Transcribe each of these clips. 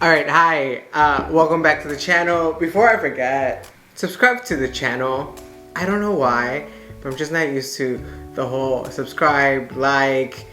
Alright, hi. Welcome back to the channel. Before I forget, subscribe to the channel. I don't know why, but I'm just not used to the whole subscribe, like,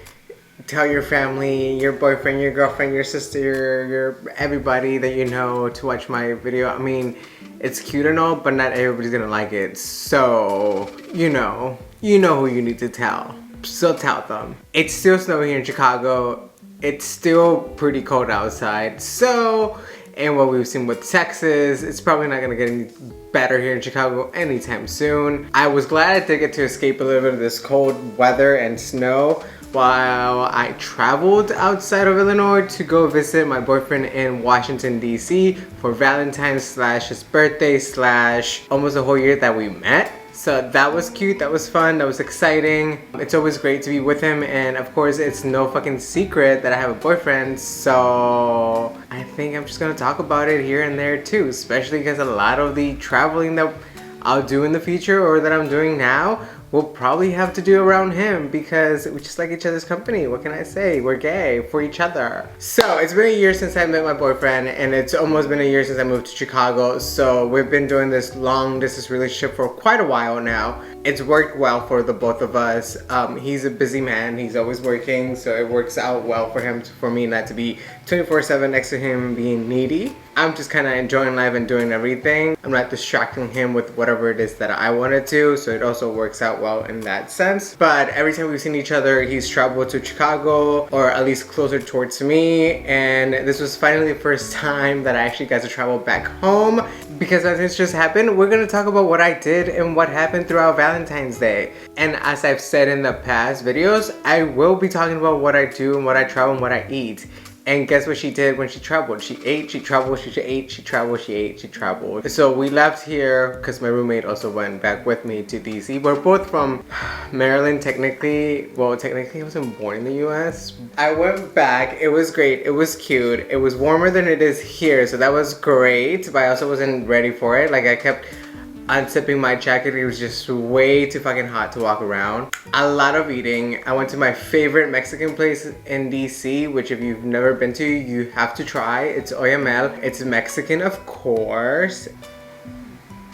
tell your family, your boyfriend, your girlfriend, your sister, your everybody that you know to watch my video. I mean, it's cute and all, but not everybody's gonna like it. So, you know who you need to tell. So tell them. It's still snowy here in Chicago. It's still pretty cold outside. So, and what we've seen with Texas, it's probably not gonna get any better here in Chicago anytime soon. I was glad I did get to escape a little bit of this cold weather and snow while I traveled outside of Illinois to go visit my boyfriend in Washington, D.C. for Valentine / his birthday / almost a whole year that we met. So that was cute, that was fun, that was exciting. It's always great to be with him, and of course it's no fucking secret that I have a boyfriend, so I think I'm just gonna talk about it here and there too, especially because a lot of the traveling that I'll do in the future or that I'm doing now we'll probably have to do around him because we just like each other's company. What can I say? We're gay for each other. So it's been a year since I met my boyfriend, and it's almost been a year since I moved to Chicago. So we've been doing this long distance relationship for quite a while now. It's worked well for the both of us. He's a busy man. He's always working, so it works out well for him, for me not to be 24/7 next to him being needy. I'm just kind of enjoying life and doing everything. I'm not distracting him with whatever it is that I wanted to, so it also works out well in that sense. But every time we've seen each other, he's traveled to Chicago, or at least closer towards me, and this was finally the first time that I actually got to travel back home. Because as this just happened, we're gonna talk about what I did and what happened throughout Valentine's Day. And as I've said in the past videos, I will be talking about what I do and what I travel and what I eat. And guess what she did when she traveled? She ate, she traveled, she ate, she traveled, she ate, she traveled. So we left here because my roommate also went back with me to DC. We're both from Maryland technically. Well, technically I wasn't born in the US. I went back, it was great, it was cute. It was warmer than it is here, so that was great. But I also wasn't ready for it. Like I kept unzipping my jacket, it was just way too fucking hot to walk around. A lot of eating. I went to my favorite Mexican place in DC, which if you've never been to, you have to try. It's Oyamel. It's Mexican, of course.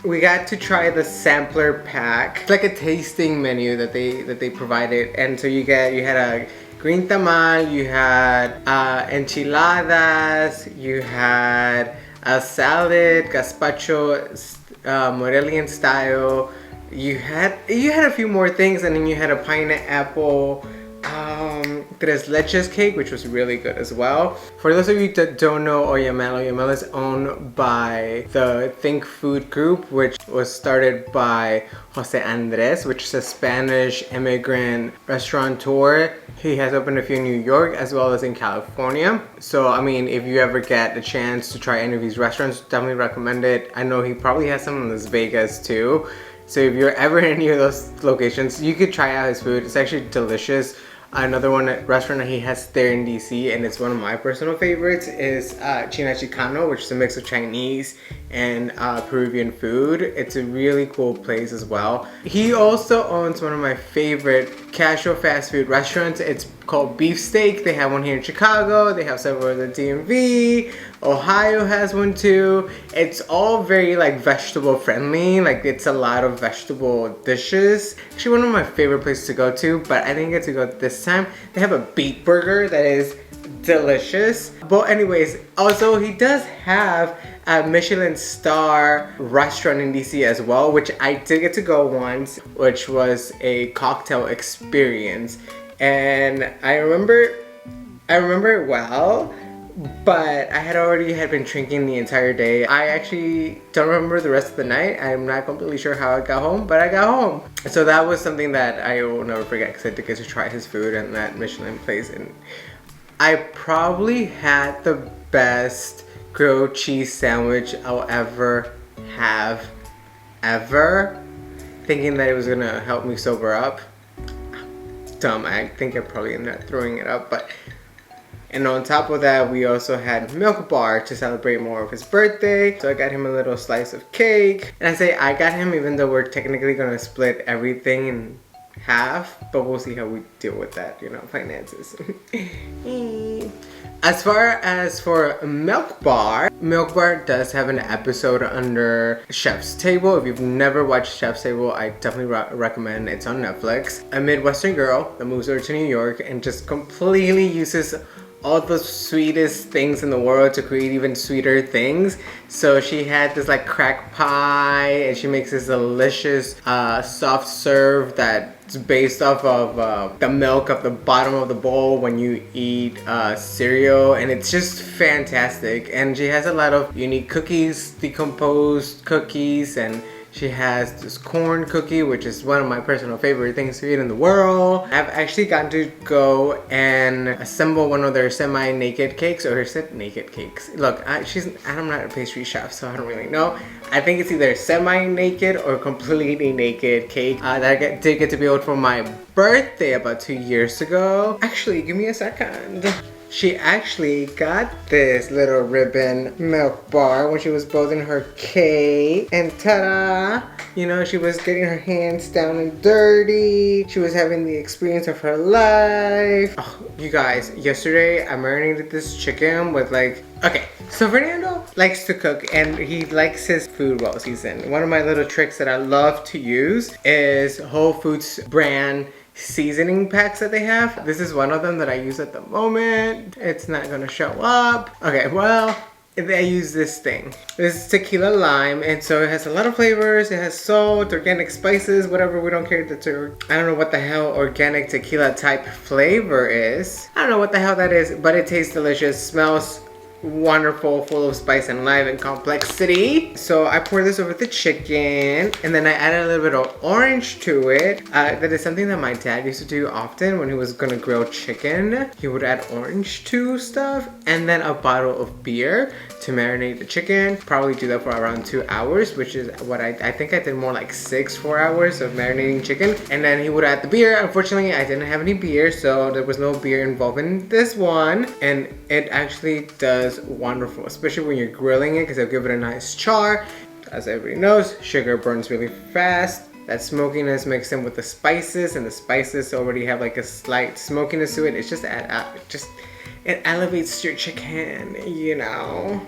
We got to try the sampler pack. It's like a tasting menu that they provided, and so you had a green tamal, you had enchiladas, you had a salad, gazpacho, Morelian style. You had a few more things, and then you had a pineapple tres leches cake, which was really good as well. For those of you that don't know Oyamel is owned by the Think Food Group, which was started by Jose Andres, which is a Spanish immigrant restaurateur. He has opened a few in New York as well as in California. So I mean, if you ever get a chance to try any of these restaurants, definitely recommend it. I know he probably has some in Las Vegas too. So if you're ever in any of those locations, you could try out his food. It's actually delicious. Another restaurant that he has there in DC, and it's one of my personal favorites, is China Chicano, which is a mix of Chinese and Peruvian food. It's a really cool place as well. He also owns one of my favorite casual fast food restaurants. It's called Beefsteak. They have one here in Chicago. They have several in the DMV. Ohio has one too. It's all very like vegetable friendly. Like it's a lot of vegetable dishes. Actually one of my favorite places to go to, but I didn't get to go this time. They have a beet burger that is delicious. But anyways, also he does have a Michelin star restaurant in DC as well, which I did get to go once, which was a cocktail experience. And I remember it well, but I had already been drinking the entire day. I actually don't remember the rest of the night. I'm not completely sure how I got home, but I got home. So that was something that I will never forget because I did get to try his food in that Michelin place. And I probably had the best grilled cheese sandwich I'll ever have, ever. Thinking that it was gonna help me sober up. Dumb, I think I probably ended up throwing it up, but and on top of that, we also had milk bar to celebrate more of his birthday. So I got him a little slice of cake. And I say I got him even though we're technically gonna split everything in half, but we'll see how we deal with that, you know, finances. As far as for Milk Bar does have an episode under Chef's Table. If you've never watched Chef's Table, I definitely recommend. It's on Netflix. A Midwestern girl that moves over to New York and just completely uses all the sweetest things in the world to create even sweeter things. So she had this like crack pie, and she makes this delicious soft serve that's based off of the milk of the bottom of the bowl when you eat cereal, and it's just fantastic. And she has a lot of unique cookies, decomposed cookies, and she has this corn cookie, which is one of my personal favorite things to eat in the world. I've actually gotten to go and assemble one of their semi-naked cakes, or is it naked cakes? Look, I'm not a pastry chef, so I don't really know. I think it's either semi-naked or completely naked cake that I did get to be able for my birthday about 2 years ago. Actually, give me a second. She actually got this little ribbon Milk Bar when she was building her cake, and ta-da! You know, she was getting her hands down and dirty. She was having the experience of her life. Oh, you guys, yesterday I marinated this chicken with okay, so Fernando likes to cook and he likes his food well seasoned. One of my little tricks that I love to use is Whole Foods brand seasoning packs that they have. This is one of them that I use at the moment. It's not gonna show up. Okay, well, I use this thing. This is tequila lime, and so it has a lot of flavors. It has salt, organic spices, whatever. We don't care. I don't know what the hell organic tequila type flavor is. I don't know what the hell that is, but it tastes delicious, smells wonderful, full of spice and lime and complexity. So I pour this over the chicken, and then I added a little bit of orange to it. That is something that my dad used to do often when he was gonna grill chicken. He would add orange to stuff, and then a bottle of beer to marinate the chicken. Probably do that for around 2 hours, which is what I think I did more like 4 hours of marinating chicken. And then he would add the beer. Unfortunately, I didn't have any beer, so there was no beer involved in this one. And it actually does wonderful, especially when you're grilling it, because it'll give it a nice char. As everybody knows, sugar burns really fast. That smokiness mixed in with the spices, and the spices already have like a slight smokiness to it. It's just it elevates your chicken, you know.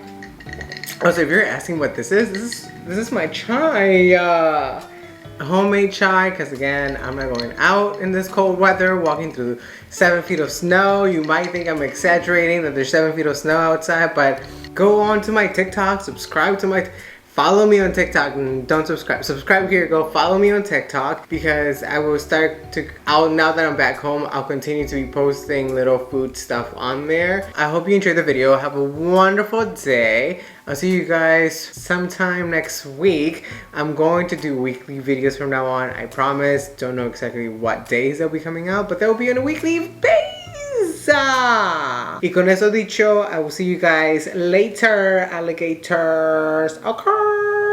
Also, if you're asking what this is my chai. Homemade chai, because again, I'm not going out in this cold weather, walking through 7 feet of snow. You might think I'm exaggerating that there's 7 feet of snow outside, but go on to my TikTok, follow me on TikTok, and don't subscribe here, go follow me on TikTok, because I will now that I'm back home, I'll continue to be posting little food stuff on there. I hope you enjoyed the video. Have a wonderful day. I'll see you guys sometime next week. I'm going to do weekly videos from now on, I promise. Don't know exactly what days they'll be coming out, but they'll be on a weekly basis. Y con eso dicho, I will see you guys later, alligators. Okay.